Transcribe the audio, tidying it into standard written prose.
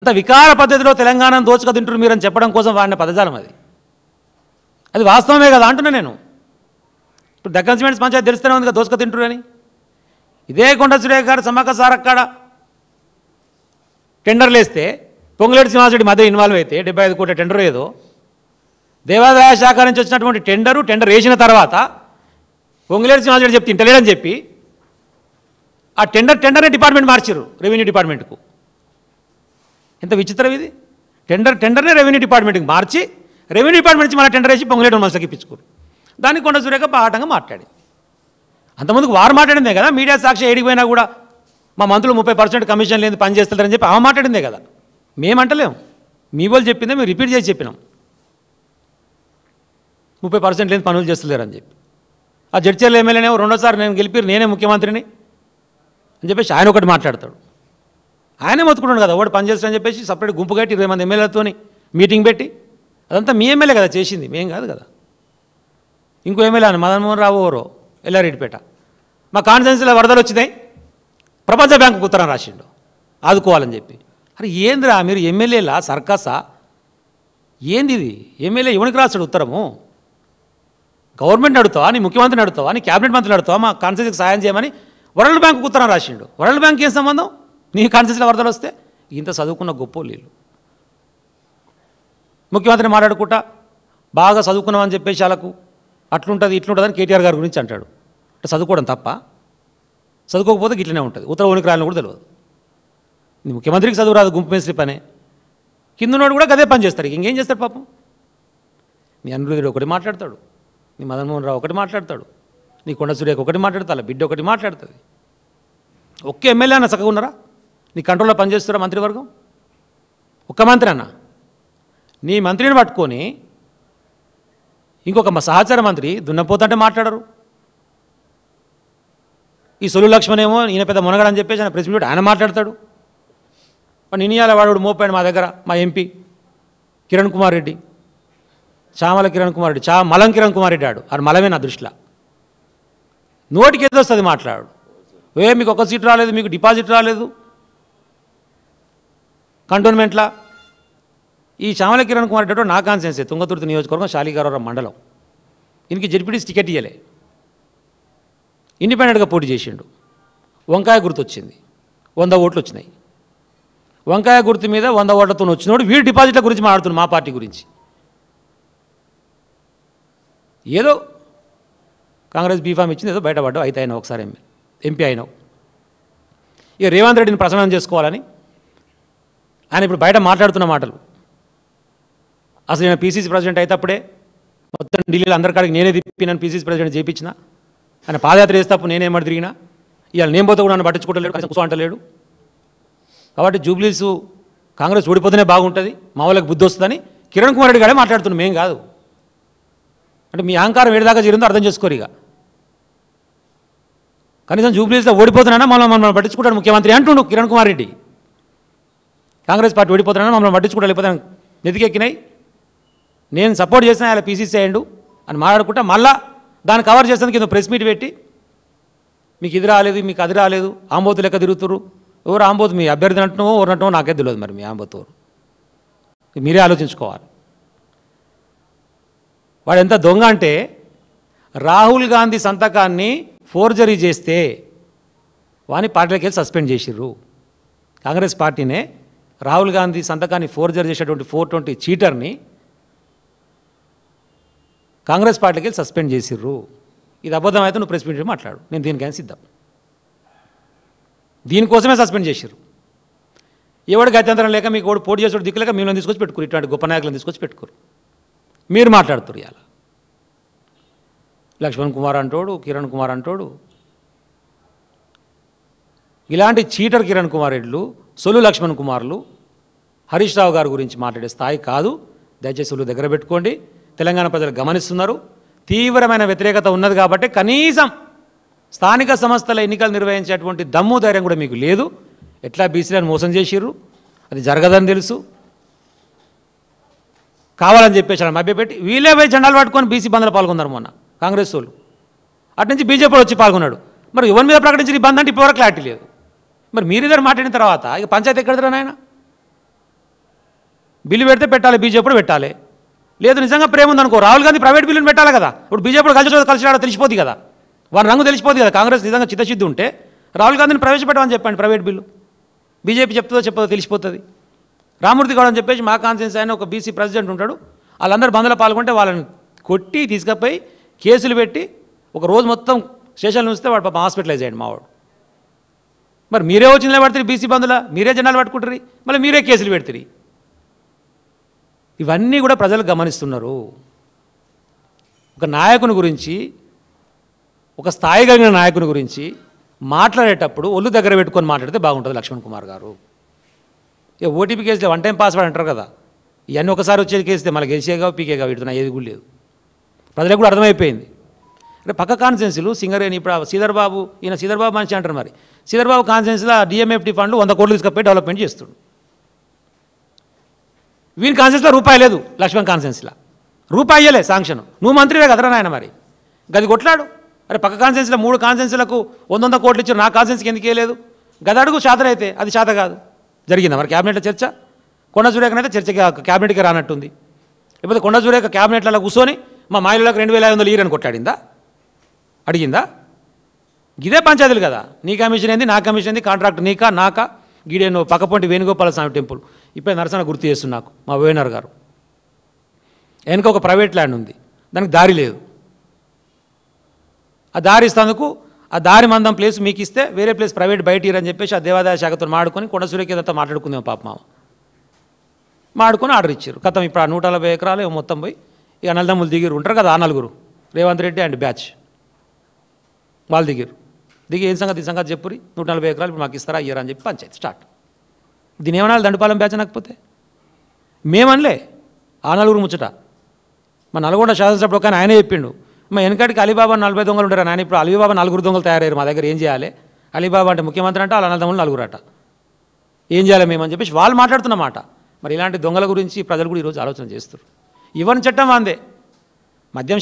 అంత వికార పద్ధతిలో తెలంగాణను దోచుక తింటున్నారు మీరని చెప్పడం కోసం వాడిన పదజాలం అది వాస్తవమే కదా అంటున్నా నేను. ఇప్పుడు దక్కన్ సిమెంట్స్ పంచాయతీ తెలుస్తూనే ఉంది కదా దోచుక తింటున్నారని. ఇదే కొండ సురేఖ గారు సమ్మక్క సారక్కడ టెండర్లు వేస్తే పొంగులేటి శ్రీనివాసరెడ్డి మధ్య ఇన్వాల్వ్ అయితే 75 కోట్ల టెండర్ ఏదో దేవాదాయ శాఖ నుంచి వచ్చినటువంటి టెండర్ వేసిన తర్వాత పొంగులేటి శ్రీనివాసరెడ్డి చెప్తే ఇంటలేడని చెప్పి ఆ టెండర్ని డిపార్ట్మెంట్ మార్చారు రెవెన్యూ డిపార్ట్మెంట్కు. ఎంత విచిత్రం ఇది. టెండర్నే రెవెన్యూ డిపార్ట్మెంట్కి మార్చి రెవెన్యూ డిపార్ట్మెంట్ నుంచి మళ్ళీ టెండర్ వేసి పొంగులేటి మనసుకి ఇప్పించుకోరు. దానికి కొండ సురేఖ బాటంగా మాట్లాడి అంతమందికి వారు మాట్లాడిందే కదా. మీడియా సాక్షి ఏడిపోయినా కూడా మా మంత్రులు 30% కమిషన్ లేని పని చేస్తారని చెప్పి ఆమె మాట్లాడిందే కదా. మేమంటలేము, మీ వాళ్ళు చెప్పిందే మేము రిపీట్ చేసి చెప్పినాం 30% లేని పనులు చేస్తలేరని చెప్పి. ఆ జడ్చర్ల ఎమ్మెల్యేనేమో రెండోసారి నేను గెలిపి నేనే ముఖ్యమంత్రిని అని చెప్పేసి ఆయన ఒకటి మాట్లాడతాడు. ఆయనే మొత్తుకుంటాడు కదా ఒకటి పని చేస్తాడని చెప్పేసి సపరేట్ గుంపు కట్టి 20 మంది ఎమ్మెల్యేలతో మీటింగ్ పెట్టి. అదంతా మీ ఎమ్మెల్యే కదా చేసింది, మేం కాదు కదా. ఇంకో ఎమ్మెల్యే అని మదన్మోహన్ రావు ఎవరో ఎల్లారెడ్డిపేట మా కాన్స్టిట్యున్సీలో వరదలు వచ్చినాయి ప్రపంచ బ్యాంకుకు ఉత్తరం రాసిండు ఆదుకోవాలని చెప్పి. అరే ఏందిరా మీరు ఎమ్మెల్యేలా సర్కసా ఏంది ఇది? ఎమ్మెల్యే ఎవరికి రాస్తాడు ఉత్తరము? గవర్నమెంట్ అడుగుతావా, నీ ముఖ్యమంత్రిని అడుగుతావా, నీ క్యాబినెట్ మంత్రిని అడుగుతావా మా కాన్స్టిట్యున్సీకి సాయం చేయమని? వరల్డ్ బ్యాంకుకు ఉత్తరం రాసిండు. వరల్డ్ బ్యాంక్ ఏం సంబంధం నీ కాన్స్టిట్యున్సీలో వరదలు వస్తే? ఇంత చదువుకున్న గొప్ప వీళ్ళు ముఖ్యమంత్రిని మాట్లాడుకుంటా బాగా చదువుకున్నామని చెప్పేసి వాళ్ళకు అట్లుంటుంది ఇట్లుంటుందని కేటీఆర్ గారి గురించి అంటాడు. అంటే చదువుకోవడం తప్ప? చదువుకోకపోతే గిట్లనే ఉంటుంది. ఉత్తర ఉనికి రాయాలని కూడా తెలియదు. నీ ముఖ్యమంత్రికి చదువు రాదు, గుంపు మేస్త్రి పనే. కిందనోడు కూడా గదే పని చేస్తాడు. ఇంకేం చేస్తాడు పాపం? నీ అనిరుద్ధుడు ఒకటి మాట్లాడతాడు, నీ మదన్మోహన్ రావు ఒకటి మాట్లాడతాడు, నీ కొండ సురేఖ ఒకటి మాట్లాడతా, బిడ్డ ఒకటి మాట్లాడుతుంది. ఒక్క ఎమ్మెల్యే అన్న చక్కగా ఉన్నారా? నీ కంట్రోల్లో పనిచేస్తారా మంత్రివర్గం? ఒక్క మంత్రి అన్న నీ మంత్రిని పట్టుకొని ఇంకొక సహచార మంత్రి దున్నపోతుంటే మాట్లాడరు. ఈ సొల్లు లక్ష్మణ్ ఏమో ఈయన పెద్ద మునగడని చెప్పేసి ఆయన ప్రెస్ మీట్ ఆయన మాట్లాడతాడు. వాడు నినియాల వాడు మోపాడు మా దగ్గర మా ఎంపీ కిరణ్ కుమార్ రెడ్డి, చామల కిరణ్ కుమార్ రెడ్డి, మలం కిరణ్ కుమార్ రెడ్డి ఆడు అది మలమే నా దృష్టిలో. నోటికి ఏదో వస్తుంది మాట్లాడు. మీకు ఒక సీట్ రాలేదు, మీకు డిపాజిట్ రాలేదు కంటోన్మెంట్లా. ఈ చామల కిరణ్ కుమార్ రెడ్డి నా కాన్సెన్సే తుంగతుర్తి నియోజకవర్గం శాలిగారవరం మండలం. ఈయనకి జెడ్పీటీసీ టికెట్ ఇవ్వలే, ఇండిపెండెంట్గా పోటీ చేసిండు. వంకాయ గుర్తు వచ్చింది, 100 ఓట్లు వచ్చినాయి. వంకాయ గుర్తు మీద 100 ఓట్లతో వచ్చినోడు వీడు డిపాజిట్ల గురించి మాట్లాడుతున్నాడు మా పార్టీ గురించి. ఏదో కాంగ్రెస్ బీఫామ్ ఇచ్చింది, ఏదో బయటపడ్డావు అయితే అయినా ఒకసారి ఎంపీ అయినావు. ఇక రేవంత్ రెడ్డిని ప్రసన్నం చేసుకోవాలని ఆయన ఇప్పుడు బయట మాట్లాడుతున్న మాటలు. అసలు నేను పీసీసీ ప్రెసిడెంట్ అయితే అప్పుడే మొత్తం ఢిల్లీలో అందరికాడికి నేనే తిప్పి నన్ను పీసీసీ ప్రెసిడెంట్ చేయించిన. ఆయన పాదయాత్ర చేసేటప్పుడు నేనేమడి తిరిగినా ఇవాళ నేను పోతే కూడా నన్ను పట్టించుకోవట్లేడు, కూర్చో అంటలేడు. కాబట్టి జూబ్లీస్ కాంగ్రెస్ ఓడిపోతేనే బాగుంటుంది, మా వాళ్ళకి బుద్ధి వస్తుందని కిరణ్ కుమార్ రెడ్డి గారే మాట్లాడుతున్నాం, మేం కాదు. అంటే మీ అహంకారం ఏడిదాకా జరిగిందో అర్థం చేసుకోరు. ఇక కనీసం జూబ్లీస్లో ఓడిపోతున్నానా మమ్మల్ని పట్టించుకుంటాడు ముఖ్యమంత్రి అంటుండు కిరణ్ కుమార్ రెడ్డి. కాంగ్రెస్ పార్టీ ఓడిపోతున్నానా మమ్మల్ని పట్టించుకుంటా, లేకపోతే నెతికెక్కినాయి, నేను సపోర్ట్ చేసిన ఆయన పీసీసీ అయ్యండు అని మాట్లాడుకుంటా మళ్ళా దాన్ని కవర్ చేసేందుకు ఏదో ప్రెస్ మీట్ పెట్టి మీకు ఇది రాలేదు, మీకు అది రాలేదు, ఆంబోతు లెక్క తిరుగుతురు. ఎవరు ఆంబోతు? మీ అభ్యర్థి అంటున్నావో ఎవరినట్టువో నాకే తెలియదు. మరి మీ ఆంబోతు ఎవరు మీరే ఆలోచించుకోవాలి. వాడు ఎంత దొంగ అంటే రాహుల్ గాంధీ సంతకాన్ని ఫోర్జరీ చేస్తే వాని పార్టీలోకి వెళ్ళి సస్పెండ్ చేసిర్రు. కాంగ్రెస్ పార్టీనే రాహుల్ గాంధీ సంతకాన్ని ఫోర్జరీ చేసేటువంటి 420 చీటర్ని కాంగ్రెస్ పార్టీకి వెళ్ళి సస్పెండ్ చేసిర్రు. ఇది అబద్ధం అయితే నువ్వు ప్రెస్ మీట్ మాట్లాడు, నేను దీనికైనా సిద్ధం. దీనికోసమే సస్పెండ్ చేసిర్రు. ఎవడు గత్యంతరం లేక మీకు ఓడి పోటీ చేసేవాడు దిక్కులేక మిమ్మల్ని తీసుకొచ్చి పెట్టుకోరు, ఇట్లాంటి గొప్ప నాయకులను తీసుకొచ్చి పెట్టుకోరు. మీరు మాట్లాడుతున్నారు ఇలా లక్ష్మణ్ కుమార్ అంటోడు, కిరణ్ కుమార్ అంటోడు. ఇలాంటి చీటర్ కిరణ్ కుమార్ రెడ్లు, సొల్లు లక్ష్మణ్ కుమార్లు హరీష్ రావు గారి గురించి మాట్లాడే స్థాయి కాదు. దయచేసి సొల్లు దగ్గర పెట్టుకోండి. తెలంగాణ ప్రజలు గమనిస్తున్నారు. తీవ్రమైన వ్యతిరేకత ఉన్నది కాబట్టి కనీసం స్థానిక సంస్థల ఎన్నికలు నిర్వహించేటువంటి దమ్ము ధైర్యం కూడా మీకు లేదు. ఎట్లా బీసీలను మోసం చేసిర్రు అది జరగదని తెలుసు. కావాలని చెప్పేసి అలా మభ్యపెట్టి వీళ్ళే పోయి జెండాలు పట్టుకొని బీసీ బంద్లో పాల్గొన్నారు మొన్న కాంగ్రెస్ వాళ్ళు. అటు నుంచి బీజేపీ వచ్చి పాల్గొన్నాడు. మరి ఎవరి మీద ప్రకటించిన బంద్ అంటే ఇప్పుడు క్లారిటీ లేదు. మరి మీరిద్దరు మాట్లాడిన తర్వాత ఇక పంచాయతీ ఎక్కడిదిరా నాయన? బిల్లు పెడితే పెట్టాలి, బీజేపీ పెట్టాలి. లేదు నిజంగా ప్రేమ ఉందనుకో రాహుల్ గాంధీ ప్రైవేట్ బిల్లుని పెట్టాలి కదా. ఇప్పుడు బీజేపీ కలిసి తెలిసిపోద్ది కదా, వారి రంగు తెలిసిపోద్ది కదా. కాంగ్రెస్ నిజంగా చిత్తశుద్ధి ఉంటే రాహుల్ గాంధీని ప్రవేశపెట్టమని చెప్పండి ప్రైవేట్ బిల్లు. బీజేపీ చెప్పదో తెలిసిపోతుంది. రామూర్తి గౌడ్ అని చెప్పేసి మా కాన్ఫరెన్స్ ఆయన ఒక బీసీ ప్రెసిడెంట్ ఉంటాడు. వాళ్ళందరూ బంద్లో పాల్గొంటే వాళ్ళని కొట్టి తీసుకుపోయి కేసులు పెట్టి ఒక రోజు మొత్తం స్టేషన్లు ఉంచితే వాడు పాప హాస్పిటలైజ్ అయ్యాడు మావాడు. మరి మీరే వచ్చి నిలబడతారు బీసీ బంధుల, మీరే జనాలు పట్టుకుంటారు, మళ్ళీ మీరే కేసులు పెడతారు. ఇవన్నీ కూడా ప్రజలు గమనిస్తున్నారు. ఒక నాయకుని గురించి, ఒక స్థాయి కలిగిన నాయకుని గురించి మాట్లాడేటప్పుడు ఒళ్ళు దగ్గర పెట్టుకొని మాట్లాడితే బాగుంటుంది లక్ష్మణ్ కుమార్ గారు. ఇక ఓటీపీ కేసులో వన్ టైం పాస్వర్డ్ అంటారు కదా, ఇవన్నీ ఒకసారి వచ్చేది కేస్తే మళ్ళీ గెలిచేగా పీకేగా వీడుతున్నా ఏది కూడా లేదు. ప్రజలకు కూడా అర్థమైపోయింది. అంటే పక్క కాన్స్టిట్యున్సీలు సింగరేణి ఇప్పుడు శ్రీధర్ బాబు, ఈయన శ్రీధర్ బాబు మనిషి అంటారు. మరి శ్రీధర్ బాబు కాన్స్టిట్యున్సీలో డిఎంఎఫ్టీ ఫండ్లు 100 కోట్లు తీసుకుపోయి డెవలప్మెంట్ చేస్తుడు. వీని కాన్స్టిట్యున్సీలో రూపాయి లేదు, లక్ష్మణ్ కాన్స్టిట్యున్సీలో రూపాయి ఇయ్యలే శాంక్షన్. నువ్వు మంత్రివే కదరా నాయన, మరి గది కొట్లాడు. అరే పక్క కాన్స్టిట్యున్సీలో 3 కాన్స్టిట్యున్సీలకు 100 కోట్లు ఇచ్చారు, నా కాన్స్టిట్యున్సీకి ఎందుకు ఇవ్వలేదు? గది అడుగు శాతనైతే, అది శాత కాదు. జరిగిందా మరి క్యాబినెట్లో చర్చ? కొండ సురేఖనైతే చర్చకి క్యాబినెట్కి రానట్టుంది. లేకపోతే కొండ సురేఖ క్యాబినెట్లలో కూర్చొని మా మహిళలకు 2500 ఈరని కొట్లాడిందా, అడిగిందా? ఇదే పంచాయతీలు కదా. నీ కమిషన్ ఏంది, నా కమిషన్ ఏంది, కాంట్రాక్ట్ నీకా నాకా? గీడేను పక్కపొంటి వేణుగోపాల స్వామి టెంపుల్ ఇప్పుడే నరసన గుర్తు చేస్తుంది నాకు మా వేణర్ గారు. వెనుక ఒక ప్రైవేట్ ల్యాండ్ ఉంది, దానికి దారి లేదు. ఆ దారి ఇస్తేందుకు ఆ దారి మందం ప్లేస్ మీకు ఇస్తే వేరే ప్లేస్ ప్రైవేట్ బయట ఇరని చెప్పేసి ఆ దేవాదాయ శాఖతో మాడుకొని కొండ సూర్యకేదంతా మాట్లాడుకుందాం పాప మాడుకొని ఆర్డర్ ఇచ్చారు. కథం ఇప్పుడు ఆ 140 ఎకరాలు మొత్తం పోయి ఇక నల్లదమ్ములు దిగిరు ఉంటారు కదా, ఆ నలుగురు రేవంత్ రెడ్డి అండ్ బ్యాచ్ వాళ్ళు దిగి ఏం సంగతి ఈ సంగతి చెప్పురి 140 ఎకరాలు ఇప్పుడు మాకు ఇస్తారా ఇయ్యరా అని చెప్పి పంచాయతీ స్టార్ట్. దీని ఏమన్నా దండుపాలెం బ్యాచ్ అనకపోతే మేమనలే, ఆ నలుగురు ముచ్చట. మా నల్గొండ శాసనసభ్యుడు కానీ ఆయనే చెప్పిండు, మా వెనకటికి అలీబాబా 40 దొంగలు ఉంటారు నాయన, ఇప్పుడు అలీబాబా 4 దొంగలు తయారయ్యారు మా దగ్గర, ఏం చేయాలి? అలీబాబా అంటే ముఖ్యమంత్రి అంటే వాళ్ళ అన్నదమ్ములు 4 అట, ఏం చేయాలి మేమని చెప్పేసి వాళ్ళు మాట్లాడుతున్నమాట. మరి ఇలాంటి దొంగల గురించి ప్రజలు కూడా ఈరోజు ఆలోచన చేస్తారు. ఇవ్వని చట్టం అందే. మద్యం